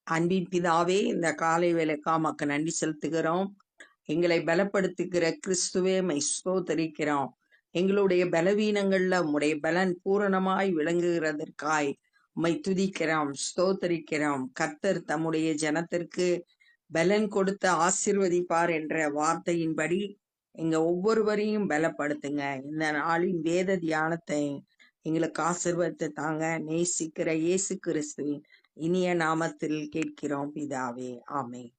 அன்பின் பிதாவே, இந்த காலை வேளைக்காக உமக்கு நன்றி செலுத்துகிறோம். எங்களை பலப்படுத்துகிற கிறிஸ்துவே மை ஸ்தோத்தரிக்கிறோம். எங்களுடைய பலவீனங்கள்ல உம்முடைய பலன் பூரணமாய் விளங்குகிறதற்காய் உம்மை துதிக்கிறோம், ஸ்தோத்தரிக்கிறோம். கர்த்தர் தம்முடைய ஜனத்திற்கு பலன் கொடுத்து ஆசீர்வதிப்பார் என்ற வார்த்தையின்படி எங்க ஒவ்வொருவரையும் பலப்படுத்துங்க. இந்த நாளின் வேத தியானத்தை எங்களுக்கு ஆசீர்வதித்து தாங்க. நேசிக்கிற இயேசு கிறிஸ்துவின் இனிய நாமத்தில் கேட்கிறோம் பிதாவே, ஆமென்.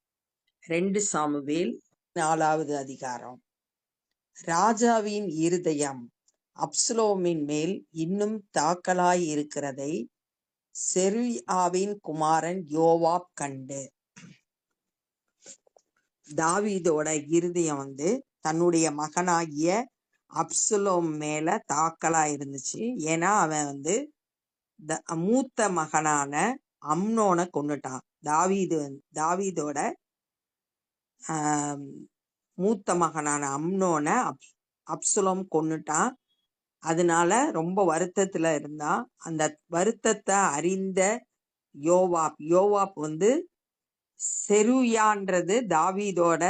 2 சாமுவேல் 4வது அதிகாரம். ராஜாவின் இருதயம் அப்சலோமின் மேல் இன்னும் தாக்கலாய் இருக்கிறதை செருயாவின் குமாரன் யோவாப் கண்டு. தாவீதோட இருதயம் தன்னுடைய மகனாகிய அப்சலோம் மேல தாக்கலா இருந்துச்சு. ஏன்னா அவன் மூத்த மகனான அம்னோனை கொன்னுட்டான். தாவீதோட ஆஹ் மூத்த மகனான அம்னோனை அப்சலோம் கொன்னுட்டான். அதனால ரொம்ப வருத்தத்துல இருந்தான். அந்த வருத்தத்தை அறிந்த யோவாப் செருயான்றது தாவீதோட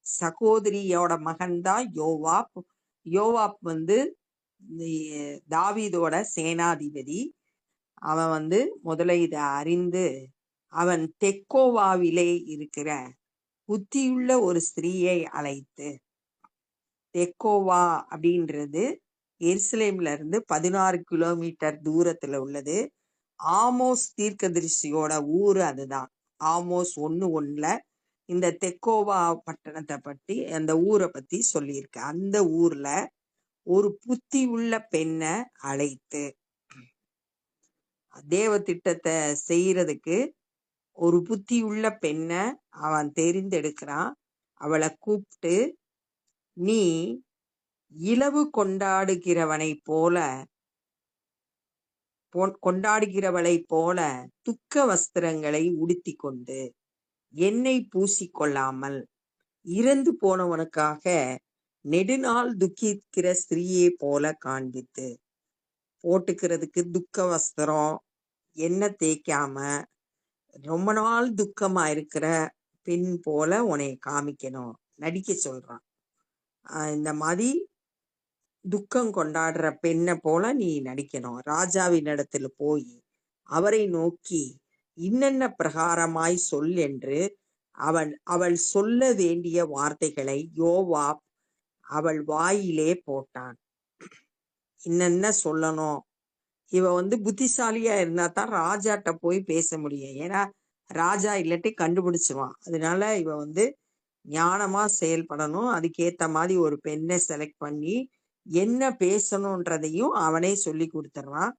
சகோதரியோட மகன்தான் யோவாப். யோவாப் தாவீதோட சேனாதிபதி. அவன் முதல்ல இதை அறிந்து அவன் தெக்கோவாவிலே இருக்கிற புத்தியுள்ள ஒரு ஸ்திரீயை அழைத்து, தெக்கோவா அப்படின்றது எருசலேம்ல இருந்து 16 கிலோமீட்டர் தூரத்துல உள்ளது. ஆமோஸ் தீர்க்கதரிசியோட ஊரு அதுதான். ஆமோஸ் 1:1 இந்த தெக்கோவா பட்டணத்தை பற்றி, அந்த ஊரை பத்தி சொல்லியிருக்கு. அந்த ஊர்ல ஒரு புத்தி உள்ள பெண்ணை அழைத்து, தேவ திட்டத்தை செய்யறதுக்கு ஒரு புத்தி உள்ள பெண்ணை அவன் தெரிந்தெடுக்கிறான். அவளை கூப்பிட்டு, நீ இலவு கொண்டாடுகிறவளை போல துக்க வஸ்திரங்களை உடுத்தி கொண்டு எண்ணெய் பூசிக்கொள்ளாமல் இறந்து போனவனுக்காக நெடுநாள் துக்கிக்கிற ஸ்திரீயை போல காண்பித்து, போட்டுக்கிறதுக்கு துக்க வஸ்திரம், எண்ணெய் தேய்க்காம ரொம்ப நாள் துக்கமா இருக்கிற பெண் போல உன்னை காமிக்கணும், நடிக்க சொல்றான். இந்த மாதிரி துக்கம் கொண்டாடுற பெண்ணை போல நீ நடிக்கணும். ராஜாவின் இடத்துல போய் அவரை நோக்கி இன்னென்ன பிரகாரமாய் சொல் என்று அவள் சொல்ல வேண்டிய வார்த்தைகளை யோவாப் அவள் வாயிலே போட்டான். இன்னென்ன சொல்லணும். இவ புத்திசாலியா இருந்தா தான் ராஜாட்ட போய் பேச முடியும். ஏன்னா ராஜா இல்லாட்டி கண்டுபிடிச்சுவான். அதனால இவ ஞானமா செயல்படணும். அதுக்கேத்த மாதிரி ஒரு பெண்ணை செலக்ட் பண்ணி என்ன பேசணும்ன்றதையும் அவனே சொல்லி கொடுத்துறான்.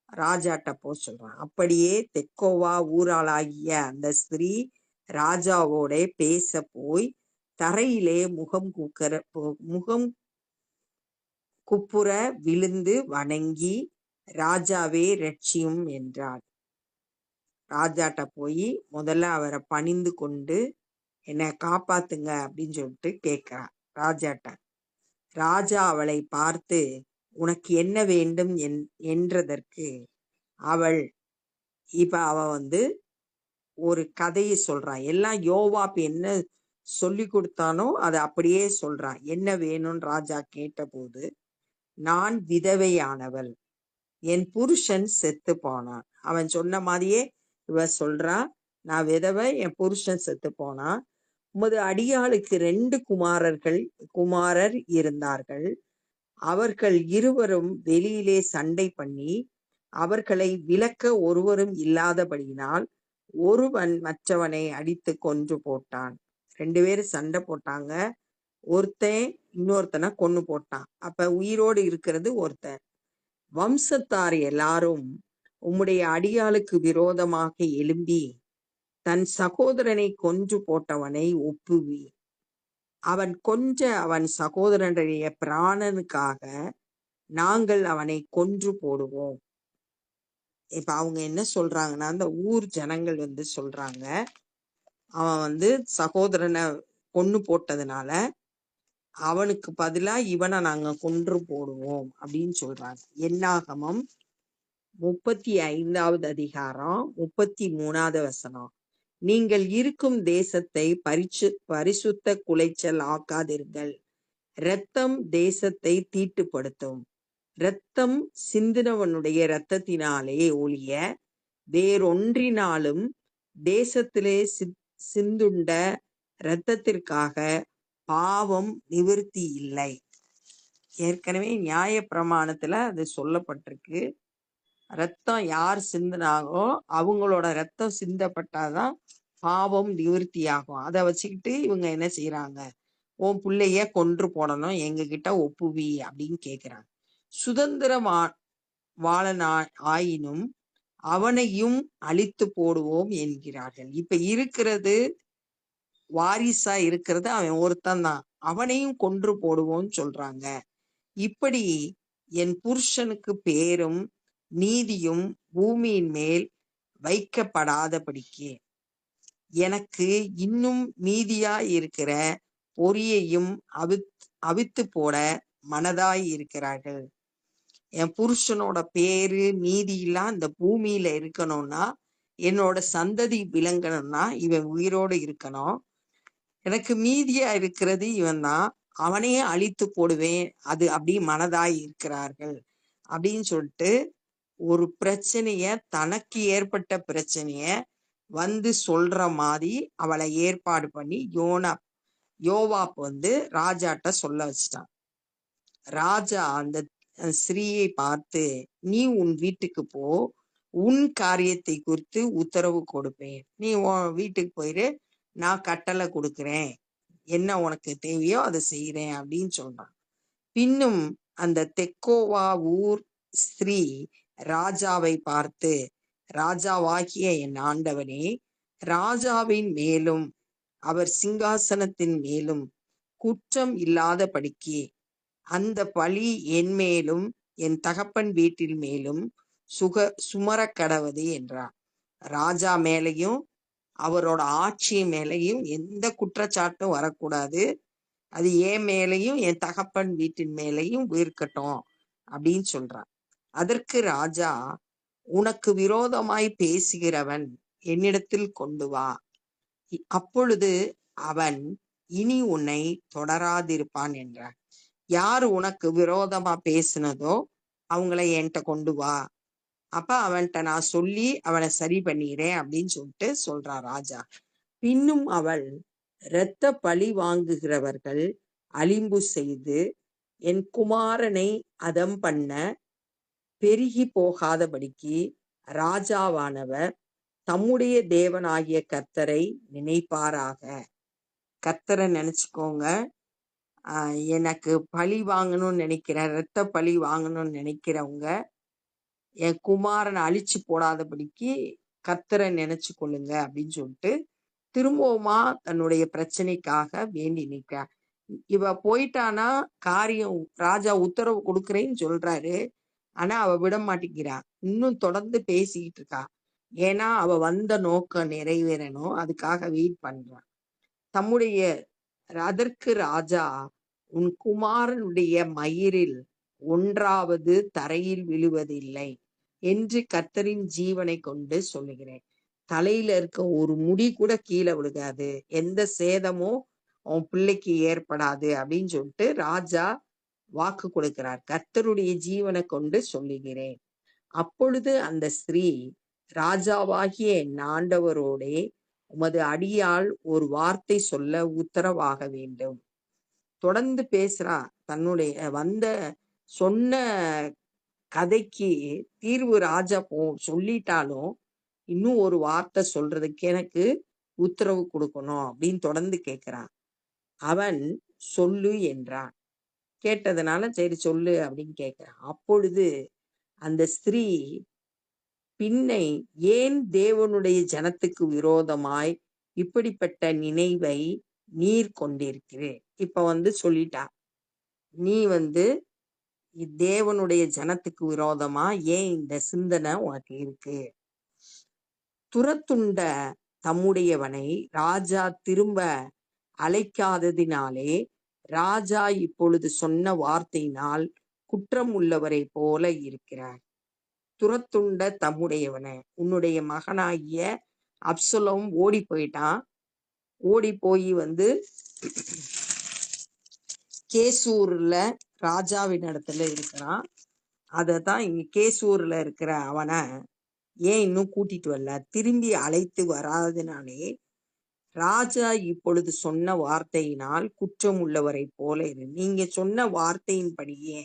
ராஜாட்ட போ சொல்றான். அப்படியே தெக்கோவா ஊராளாகிய அந்த ஸ்திரீ ராஜாவோட பேச போய் தரையிலே முகம் குப்புற விழுந்து வணங்கி, ராஜாவே ரட்சியும் என்றாள். ராஜாட்ட போய் முதல்ல அவரை பணிந்து கொண்டு என்னை காப்பாத்துங்க அப்படின்னு சொல்லிட்டு கேட்கிறான் ராஜாட்ட. ராஜா அவளை பார்த்து, உனக்கு என்ன வேண்டும் என்றதற்கு அவள் ஒரு கதையை சொல்றான். எல்லாம் யோவாப் என்ன சொல்லி கொடுத்தானோ அதை அப்படியே சொல்றான். என்ன வேணும்னு ராஜா கேட்டபோது, நான் விதவையானவள், என் புருஷன் செத்து போனான். அவன் சொன்ன மாதிரியே இவ சொல்றான், நான் விதவை, என் புருஷன் செத்து போனான். உமது அடியாளுக்கு 2 குமாரர் இருந்தார்கள். அவர்கள் இருவரும் வெளியிலே சண்டை பண்ணி அவர்களை விலக்க ஒருவரும் இல்லாதபடியினால் ஒருவன் மற்றவனை அடித்து கொன்று போட்டான். 2 பேரும் சண்டை போட்டாங்க. ஒருத்தன் இன்னொருத்தனை கொன்னு போட்டான். அப்ப உயிரோடு இருக்கிறது ஒருத்தன். வம்சத்தார் எல்லாரும் உம்முடைய அடியாளுக்கு விரோதமாக எழும்பி தன் சகோதரனை கொன்று போட்டவனை ஒப்புவி. அவன் சகோதரனுடைய பிராணனுக்காக நாங்கள் அவனை கொன்று போடுவோம். இப்ப அவங்க என்ன சொல்றாங்கன்னா, அந்த ஊர் ஜனங்கள் சொல்றாங்க, அவன் சகோதரனை கொன்னு போட்டதுனால அவனுக்கு பதிலா இவனை நாங்க கொன்று போடுவோம் அப்படின்னு சொல்றாங்க. என்னாகமம் 35வது அதிகாரம் 33வது வசனம். நீங்கள் இருக்கும் தேசத்தை பரிசுத்த குலைச்சல் ஆக்காதிருங்கள். இரத்தம் தேசத்தை தீட்டுப்படுத்தும். இரத்தம் சிந்தினவனுடைய இரத்தத்தினாலே ஒழிய வேறொன்றினாலும் தேசத்திலே சிந்துண்ட இரத்தத்திற்காக பாவம் நிவிர்த்தி இல்லை. ஏற்கனவே நியாய பிரமாணத்துல அது சொல்லப்பட்டிருக்கு. ரத்தம் யார் சிந்தினாங்களோ அவங்களோட ரத்தம் சிந்தப்பட்டாதான் பாவம் நிவர்த்தி ஆகும். அதை வச்சுக்கிட்டு இவங்க என்ன செய்யறாங்க, உன் பிள்ளைய கொன்று போடணும், எங்க கிட்ட ஒப்புவி அப்படின்னு கேக்குறாங்க. சுதந்திரம் வாழனா ஆயினும் அவனையும் அழித்து போடுவோம் என்கிறார்கள். இப்ப இருக்கிறது வாரிசா இருக்கிறது அவன் ஒருத்தன் தான், அவனையும் கொன்று போடுவோம்னு சொல்றாங்க. இப்படி என் புருஷனுக்கு பேரும் நீதியும் பூமியின் மேல் வைக்கப்படாதபடிக்கு எனக்கு இன்னும் மீதியா இருக்கிற பொரியையும் அவித்து போட மனதாய் இருக்கிறார்கள். என் புருஷனோட பேரு நீதியெல்லாம் இந்த பூமியில இருக்கணும்னா, என்னோட சந்ததி விளங்கணும்னா இவன் உயிரோடு இருக்கணும். எனக்கு மீதியா இருக்கிறது இவன் தான், அவனையே அழித்து போடுவேன், அது அப்படி மனதாய் இருக்கிறார்கள் அப்படின்னு சொல்லிட்டு ஒரு பிரச்சனைய, தனக்கு ஏற்பட்ட பிரச்சனைய வந்து சொல்ற மாதிரி அவளை ஏற்பாடு பண்ணி யோவாப் ராஜாட்ட சொல்ல வச்சிட்டான். ராஜா அந்த ஸ்திரீயை பார்த்து, நீ உன் வீட்டுக்கு போ, உன் காரியத்தை குறித்து உத்தரவு கொடுப்பேன், நீ உன் வீட்டுக்கு போயிரு, நான் கட்டளை கொடுக்கிறேன், என்ன உனக்கு தேவையோ அதை செய்யறேன் அப்படின்னு சொல்றான். பின்னும் அந்த தெக்கோவா ஊர் ஸ்திரீ ராஜாவை பார்த்து, ராஜாவாகிய என் ஆண்டவனே, ராஜாவின் மேலும் அவர் சிங்காசனத்தின் மேலும் குற்றம் இல்லாதபடிக்கு அந்த பழி என் மேலும் என் தகப்பன் வீட்டில் மேலும் சுமரக்கடவது என்றார். ராஜா மேலையும் அவரோட ஆட்சி மேலையும் எந்த குற்றச்சாட்டும் வரக்கூடாது, அது என் மேலையும் என் தகப்பன் வீட்டின் மேலையும் இருக்கட்டும் அப்படின்னு சொல்றான். அதற்கு ராஜா, உனக்கு விரோதமாய் பேசுகிறவன் என்னிடத்தில் கொண்டு வா, அப்பொழுது அவன் இனி உன்னை தொடராதிருப்பான் என்றார். யாரு உனக்கு விரோதமா பேசினதோ அவங்கள என்கிட்ட கொண்டு வா, அப்ப அவன்கிட்ட நான் சொல்லி அவனை சரி பண்ணிக்கிறேன் அப்படின்னு சொல்லிட்டு சொல்றான் ராஜா. பின்னும் அவள், இரத்த பழி வாங்குகிறவர்கள் அலிம்பு செய்து என் குமாரனை அதம் பண்ண பெருகி போகாதபடிக்கு ராஜாவானவர் தம்முடைய தேவனாகிய கர்த்தரை நினைப்பாராக. கர்த்தரை நினைச்சுக்கோங்க. எனக்கு பழி வாங்கணும்னு நினைக்கிற, இரத்த பழி வாங்கணும்னு நினைக்கிறவங்க என் குமாரனை அழிச்சு போடாதபடிக்கு கர்த்தரை நினைச்சு கொள்ளுங்க அப்படின்னு சொல்லிட்டு திரும்பவுமா தன்னுடைய பிரச்சனைக்காக வேண்டி நிற்க. இவ போயிட்டானா காரியம், ராஜா உத்தரவு கொடுக்குறேன்னு சொல்றாரு, ஆனா அவ விட மாட்டேங்கிறா, இன்னும் தொடர்ந்து பேசிக்கிட்டு இருக்கா. ஏன்னா அவ வந்த நோக்கம் நிறைவேறணும், அதுக்காக வெயிட் பண்றான். அதற்கு ராஜா, உன் குமாரனுடைய மயிரில் ஒன்றாவது தரையில் விழுவதில்லை என்று கர்த்தரின் ஜீவனை கொண்டு சொல்லுகிறேன், தலையில இருக்க ஒரு முடி கூட கீழே விழுகாது, எந்த சேதமும் உன் பிள்ளைக்கு ஏற்படாது அப்படின்னு சொல்லிட்டு ராஜா வாக்கு கொடுக்கிறார். கர்த்தருடைய ஜீவனை கொண்டு சொல்லுகிறேன். அப்பொழுது அந்த ஸ்திரீ, ராஜாவாகிய என் ஆண்டவரோடே உமது அடியாள் ஒரு வார்த்தை சொல்ல உத்தரவாக வேண்டும். தொடர்ந்து பேசுறா. தன்னுடைய சொன்ன கதைக்கு தீர்வு ராஜா சொல்லிட்டாலும் இன்னும் ஒரு வார்த்தை சொல்றதுக்கு எனக்கு உத்தரவு கொடுக்கணும் அப்படின்னு தொடர்ந்து கேட்கிறான். அவன் சொல்லு என்றான். கேட்டதுனால சரி சொல்லு அப்படின்னு கேட்கிறான். அப்பொழுது அந்த ஸ்திரீ, பின்னை ஏன் தேவனுடைய ஜனத்துக்கு விரோதமாய் இப்படிப்பட்ட நினைவை நீர் கொண்டிருக்கிறேன். இப்ப சொல்லிட்டா, நீ தேவனுடைய ஜனத்துக்கு விரோதமா ஏன் இந்த சிந்தனை உனக்கு இருக்கு? துரத்துண்ட தம்முடையவனை ராஜா திரும்ப அழைக்காததினாலே ராஜா இப்பொழுது சொன்ன வார்த்தையினால் குற்றம் உள்ளவரை போல இருக்கிறார். துரத்துண்ட தம்முடையவன, உன்னுடைய மகனாகிய அப்சலோம் ஓடி போயிட்டான். ஓடி போய் கேசூர்ல ராஜாவின் இடத்துல இருக்கிறான். அததான் இங்க கேசூர்ல இருக்கிற அவனை ஏன் இன்னும் கூட்டிட்டு வரல, திரும்பி அழைத்து வராதனாலே ராஜா இப்பொழுது சொன்ன வார்த்தையினால் குற்றம் உள்ளவரை போல இரு. நீங்க சொன்ன வார்த்தையின்படியே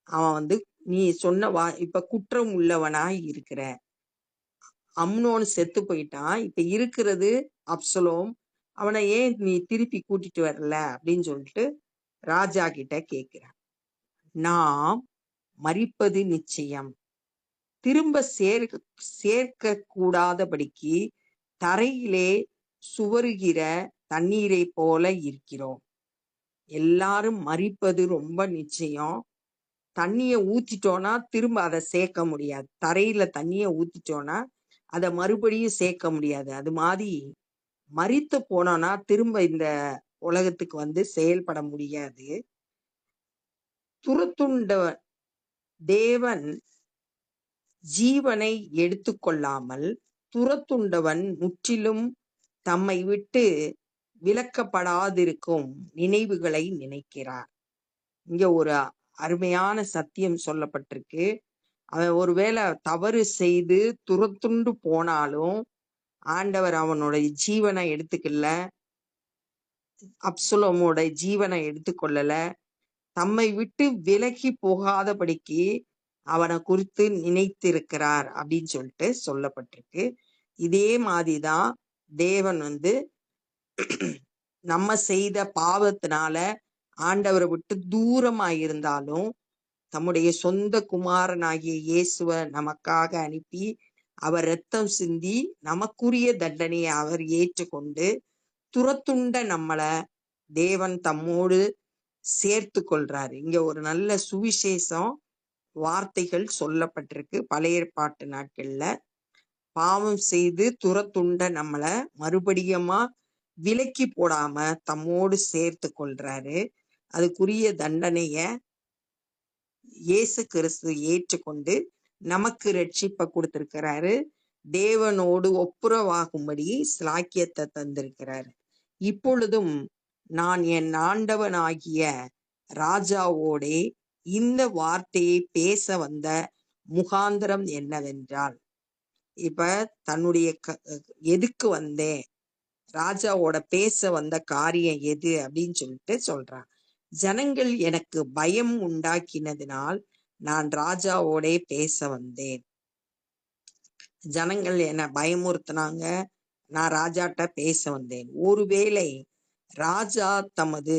அவன் நீ சொன்ன இப்ப குற்றம் உள்ளவனாய் இருக்கிற. அம்னோன் செத்து போயிட்டான், இப்ப இருக்கிறது அப்சலோம். அவனை ஏன் நீ திருப்பி கூட்டிட்டு வரல அப்படின்னு சொல்லிட்டு ராஜா கிட்ட கேட்கிறான். நாம் மரிப்பது நிச்சயம், திரும்ப சேர்க்க கூடாதபடிக்கு தரையிலே சுவருகிற தண்ணீரை போல இருக்கிறோம். எல்லாரும் மரிப்பது ரொம்ப நிச்சயம். தண்ணிய ஊத்திட்டோம்னா திரும்ப அதை சேர்க்க முடியாது. தரையில தண்ணிய ஊத்திட்டோம்னா அதை மறுபடியும் சேர்க்க முடியாது. அது மாதிரி மரித்து போனோம்னா திரும்ப இந்த உலகத்துக்கு செயல்பட முடியாது. துரத்துண்ட தேவன் ஜீவனை எடுத்துக்கொள்ளாமல் துரத்துண்டவன் முற்றிலும் தம்மை விட்டு விலக்கப்படாதிருக்கும் நினைவுகளை நினைக்கிறார். இங்க ஒரு அருமையான சத்தியம் சொல்லப்பட்டிருக்கு. அவன் ஒருவேளை தவறு செய்து துரத்துண்டு போனாலும் ஆண்டவர் அவனுடைய ஜீவனை எடுத்துக்கல, அப்சலோமோட ஜீவனை எடுத்துக்கொள்ளல. தம்மை விட்டு விலகி போகாதபடிக்கு அவனை குறித்து நினைத்திருக்கிறார் அப்படின்னு சொல்லிட்டு சொல்லப்பட்டிருக்கு. இதே மாதிரிதான் தேவன் நம்ம செய்த பாவத்தினால ஆண்டவரை விட்டு தூரமாயிருந்தாலும் தம்முடைய சொந்த குமாரனாகிய இயேசுவை நமக்காக அனுப்பி அவர் இரத்தம் சிந்தி நமக்குரிய தண்டனையை அவர் ஏற்றுக்கொண்டு துரத்துண்ட நம்மளை தேவன் தம்மோடு சேர்த்து கொள்றாரு. இங்க ஒரு நல்ல சுவிசேஷம் வார்த்தைகள் சொல்லப்பட்டிருக்கு. பழைய ஏற்பாட்டு நாட்கள்ல பாவம் செய்து துரத்துண்ட நம்மளை மறுபடியுமா விலக்கி போடாம தம்மோடு சேர்த்து கொள்றாரு. அதுக்குரிய தண்டனைய இயேசு கிறிஸ்து ஏற்றுக்கொண்டு நமக்கு ரட்சிப்பை கொடுத்திருக்கிறாரு. தேவனோடு ஒப்புரவாகும்படி ஸ்லாக்கியத்தை தந்திருக்கிறாரு. இப்பொழுதும் நான் என் ஆண்டவனாகிய ராஜாவோடே இந்த வார்த்தையை பேச வந்த முகாந்திரம் என்னவென்றால், இப்ப தன்னுடைய எதுக்கு வந்தேன், ராஜாவோட பேச வந்த காரியம் எது அப்படின்னு சொல்லிட்டு சொல்றான். ஜனங்கள் எனக்கு பயம் உண்டாக்கினதினால் நான் ராஜாவோடே பேச வந்தேன். ஜனங்கள் என்ன பயமுறுத்தினாங்க, நான் ராஜாட்ட பேச வந்தேன். ஒருவேளை ராஜா தமது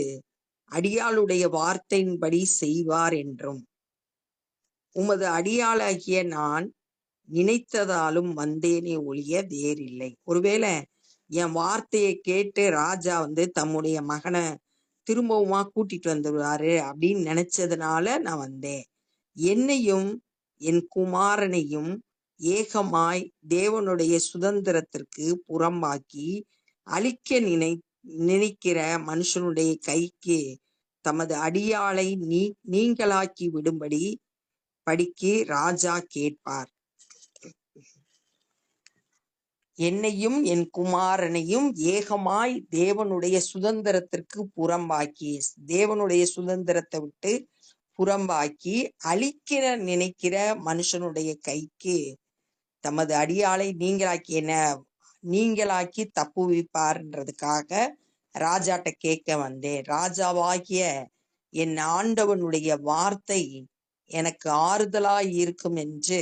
அடியாளுடைய வார்த்தையின்படி செய்வார் என்றும் உமது அடியாளாகிய நான் நினைத்ததாலும் வந்தேனே ஒழிய வேறில்லை. ஒருவேளை என் வார்த்தையை கேட்டு ராஜா தம்முடைய மகனை திரும்பவுமா கூட்டிட்டு வந்துடுவாரு அப்படின்னு நினைச்சதுனால நான் வந்தேன். என்னையும் என் குமாரனையும் ஏகமாய் தேவனுடைய சுதந்திரத்திற்கு புறம்பாக்கி அழிக்க நினைக்கிற மனுஷனுடைய கைக்கு தமது அடியாளை நீங்களாக்கி விடும்படி படிக்கு ராஜா கேட்பார். என்னையும் என் குமாரனையும் ஏகமாய் தேவனுடைய சுதந்திரத்திற்கு புறம்பாக்கி, தேவனுடைய சுதந்திரத்தை விட்டு புறம்பாக்கி அழிக்கிற நினைக்கிற மனுஷனுடைய கைக்கு தமது அடியாளை நீங்களாக்கி தப்புவிப்பார்ன்றதுக்காக ராஜாட்ட கேட்க வந்தேன். ராஜாவாகிய என் ஆண்டவனுடைய வார்த்தை எனக்கு ஆறுதலாய் இருக்கும் என்று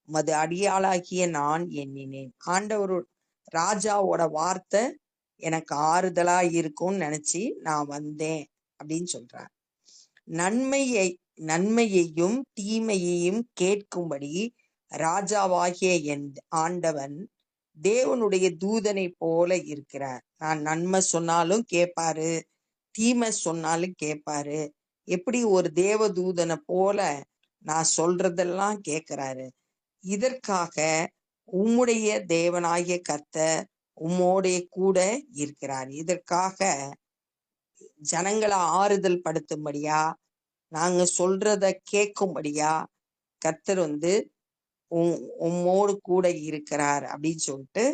மது அடியாளாகிய நான் எண்ணினேன். ஆண்டவர் ராஜாவோட வார்த்தை எனக்கு ஆறுதலா இருக்கும்னு நினைச்சு நான் வந்தேன் அப்படின்னு சொல்றார். நன்மையையும் தீமையையும் கேட்கும்படி ராஜாவாகிய என் ஆண்டவன் தேவனுடைய தூதனை போல இருக்கிறார். நான் நன்மை சொன்னாலும் கேட்பாரு, தீமை சொன்னாலும் கேட்பாரு. எப்படி ஒரு தேவ தூதனை போல நான் சொல்றதெல்லாம் கேட்கிறாரு. இதற்காக உம்முடைய தேவனாகிய கர்த்தர் உம்மோடைய கூட இருக்கிறார். இதற்காக ஜனங்களை ஆறுதல் படுத்தும்படியா, நாங்க சொல்றத கேட்கும்படியா கர்த்தர் உம்மோடு கூட இருக்கிறார் அப்படின்னு சொல்லிட்டு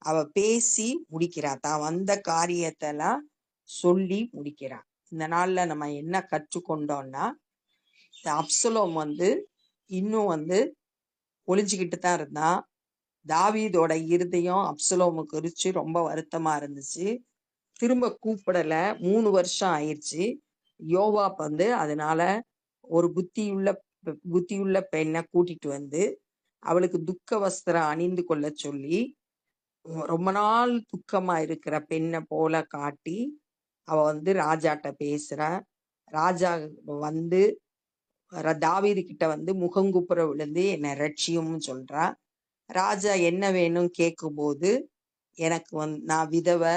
அவ பேசி முடிக்கிறா. தான் வந்த காரியத்தெல்லாம் சொல்லி முடிக்கிறா. இந்த நாள்ல நம்ம என்ன கற்றுக்கொண்டோம்னா, இந்த அப்சலோம் இன்னும் ஒளிஞ்சுக்கிட்டு தான் இருந்தான். தாவீதோட இருதயம் அப்சலோமு குறிச்சு ரொம்ப வருத்தமா இருந்துச்சு. திரும்ப கூப்பிடல. 3 வருஷம் ஆயிடுச்சு. யோவாப் அதனால ஒரு புத்தியுள்ள பெண்ணை கூட்டிட்டு வந்து அவளுக்கு துக்க வஸ்திரம் அணிந்து கொள்ள சொல்லி, ரொம்ப நாள் துக்கமா இருக்கிற பெண்ணை போல காட்டி அவ ராஜாட்ட பேசுறா. ராஜா வந்து தாவீது கிட்ட முகங்குப்புற விழுந்து என்னை ரட்சியும்னு சொல்றா. ராஜா என்ன வேணும் கேட்கும்போது, எனக்கு நான் விதவை,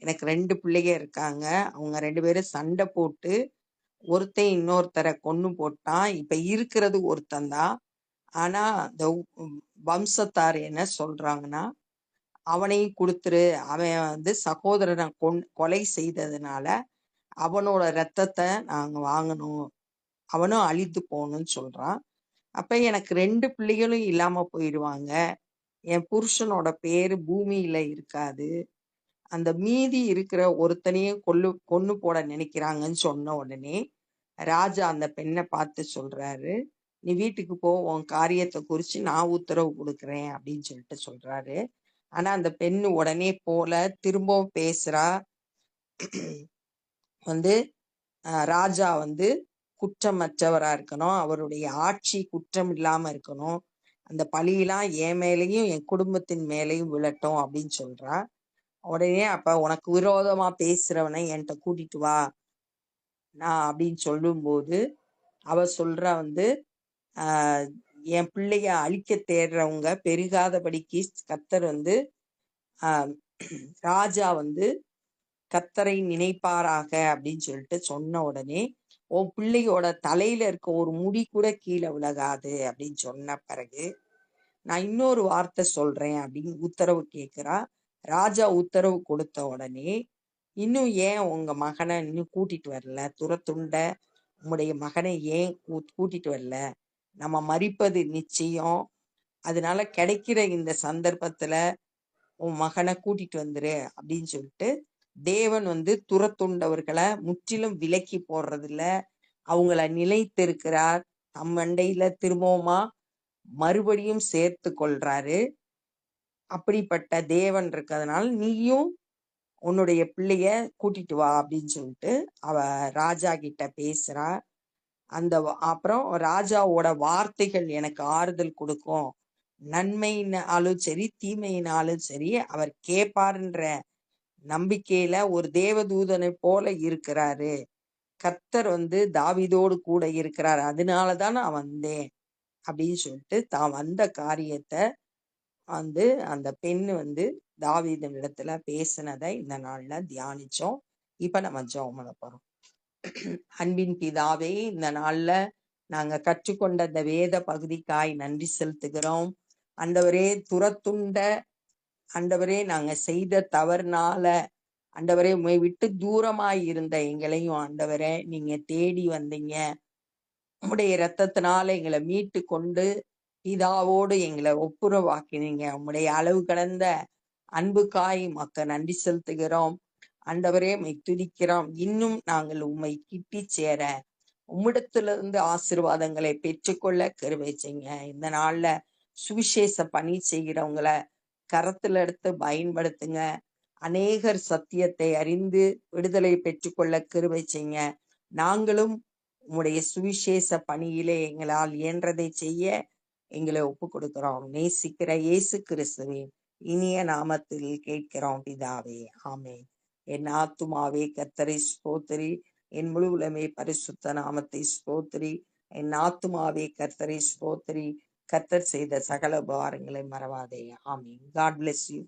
எனக்கு 2 பிள்ளைக இருக்காங்க, அவங்க 2 பேரும் சண்டை போட்டு ஒருத்தன் இன்னொருத்தரை கொன்னு போட்டான், இப்ப இருக்கிறது ஒருத்தன்தான். ஆனா இந்த வம்சத்தார் என்ன சொல்றாங்கன்னா, அவனையும் கொடுத்துரு, அவன் சகோதரனை கொலை செய்ததுனால அவனோட ரத்தத்தை நாங்க வாங்கணும், அவனும் அழித்து போகணும்னு சொல்றான். அப்ப எனக்கு 2 பிள்ளைகளும் இல்லாம போயிடுவாங்க, என் புருஷனோட பேரு பூமியில இருக்காது, அந்த மீதி இருக்கிற ஒருத்தனையும் கொன்னு போட நினைக்கிறாங்கன்னு சொன்ன உடனே ராஜா அந்த பெண்ணை பார்த்து சொல்றாரு, நீ வீட்டுக்கு போ, உன் காரியத்தை குறிச்சு நான் உத்தரவு கொடுக்குறேன் அப்படின்னு சொல்லிட்டு சொல்றாரு. ஆனா அந்த பெண்ணு உடனே போல திரும்பவும் பேசுறா. ராஜா குற்றமற்றவரா இருக்கணும், அவருடைய ஆட்சி குற்றம் இல்லாம இருக்கணும், அந்த பழியெல்லாம் என் மேலையும் என் குடும்பத்தின் மேலையும் விழட்டும் அப்படின்னு சொல்றா. உடனே அப்ப உனக்கு விரோதமா பேசுறவனை என்கிட்ட கூட்டிட்டு வா நான் அப்படின்னு சொல்லும்போது அவ சொல்றா ஆஹ் என் பிள்ளைய அழிக்க தேடுறவங்க பெருகாதபடிக்கு கர்த்தர் ஆஹ் ராஜா கர்த்தரை நினைப்பாராக அப்படின்னு சொல்லிட்டு சொன்ன உடனே, உன் பிள்ளையோட தலையில இருக்க ஒரு முடி கூட கீழே விலகாது அப்படின்னு சொன்ன பிறகு, நான் இன்னொரு வார்த்தை சொல்றேன் அப்படின்னு உத்தரவு கேட்கிறா. ராஜா உத்தரவு கொடுத்த உடனே, இன்னும் ஏன் உங்க மகனை இன்னும் கூட்டிட்டு வரல, துரத்துண்ட உம்முடைய மகனை ஏன் கூட்டிட்டு வரல, நம்ம மரிப்பது நிச்சயம், அதனால கிடைக்கிற இந்த சந்தர்ப்பத்துல உன் மகனை கூட்டிட்டு வந்துரு அப்படின்னு சொல்லிட்டு தேவன் துரத்துண்டவர்களை முற்றிலும் விலக்கி போடுறது இல்ல, அவங்கள நிலைத்திருக்கிறார், தம் மண்டையில திரும்பவுமா மறுபடியும் சேர்த்து கொள்றாரு. அப்படிப்பட்ட தேவன் இருக்கிறதுனால நீயும் உன்னுடைய பிள்ளைய கூட்டிட்டு வா அப்படின்னு சொல்லிட்டு அவ ராஜா கிட்ட பேசுறா. அப்புறம் ராஜாவோட வார்த்தைகள் எனக்கு ஆறுதல் கொடுக்கும், நன்மையினாலும் சரி தீமையினாலும் சரி அவர் கேட்பாருன்ற நம்பிக்கையில ஒரு தேவதூதனை போல இருக்கிறாரு. கர்த்தர் தாவீதோடு கூட இருக்கிறார், அதனாலதான் நான் வந்தேன் அப்படின்னு சொல்லிட்டு தான் வந்த காரியத்தை அந்த பெண்ணு தாவீதின் இடத்துல பேசினதை இந்த நாள்ல தியானிச்சோம். இப்ப நம்ம ஜெபம் பண்ண போறோம். அன்பின் பிதாவே, இந்த நாள்ல நாங்க கற்றுக்கொண்ட இந்த வேத பகுதிக்காய் நன்றி செலுத்துகிறோம். ஆண்டவரே, துரத்துண்ட ஆண்டவரே, நாங்க செய்த தவறுனால ஆண்டவரே உம்மை விட்டு தூரமாய் இருந்த எங்களையும் ஆண்டவரே நீங்க தேடி வந்தீங்க, உம்முடைய இரத்தத்தினால எங்களை மீட்டு கொண்டு பிதாவோடு எங்களை ஒப்புரவாக்கினீங்க. உம்முடைய அளவு கடந்த அன்புக்காய் மக்க நன்றி செலுத்துகிறோம். ஆண்டவரே உம்மை துதிக்கிறோம். இன்னும் நாங்கள் உம்மை கிட்டி சேர உம்மிடத்திலிருந்து ஆசீர்வாதங்களை பெற்றுக்கொள்ள கிருபை செய்யுங்க. இந்த நாள்ல சுவிசேஷ பணி செய்கிறவங்களை கரத்துல எடுத்து பயன்படுத்துங்க. அநேகர் சத்தியத்தை அறிந்து விடுதலை பெற்றுக்கொள்ள கிருபை செய்யுங்க. நாங்களும் உம்முடைய சுவிசேஷ பணியிலே எங்களால் இயன்றதை செய்ய எங்களை ஒப்பு கொடுக்கிறோம். நேசிக்கிற இயேசு கிறிஸ்துவின் இனிய நாமத்தில் கேட்கிறோம் பிதாவே, ஆமென். என் ஆத்துமாவே கர்த்தரை ஸ்தோத்திரி, என் முழு உலமே பரிசுத்த நாமத்தை ஸ்தோத்திரி. என் ஆத்துமாவே கர்த்தரை ஸ்தோத்திரி, கர்த்தர் செய்த சகல உபகாரங்களை மறவாதே. ஆமென். God bless you.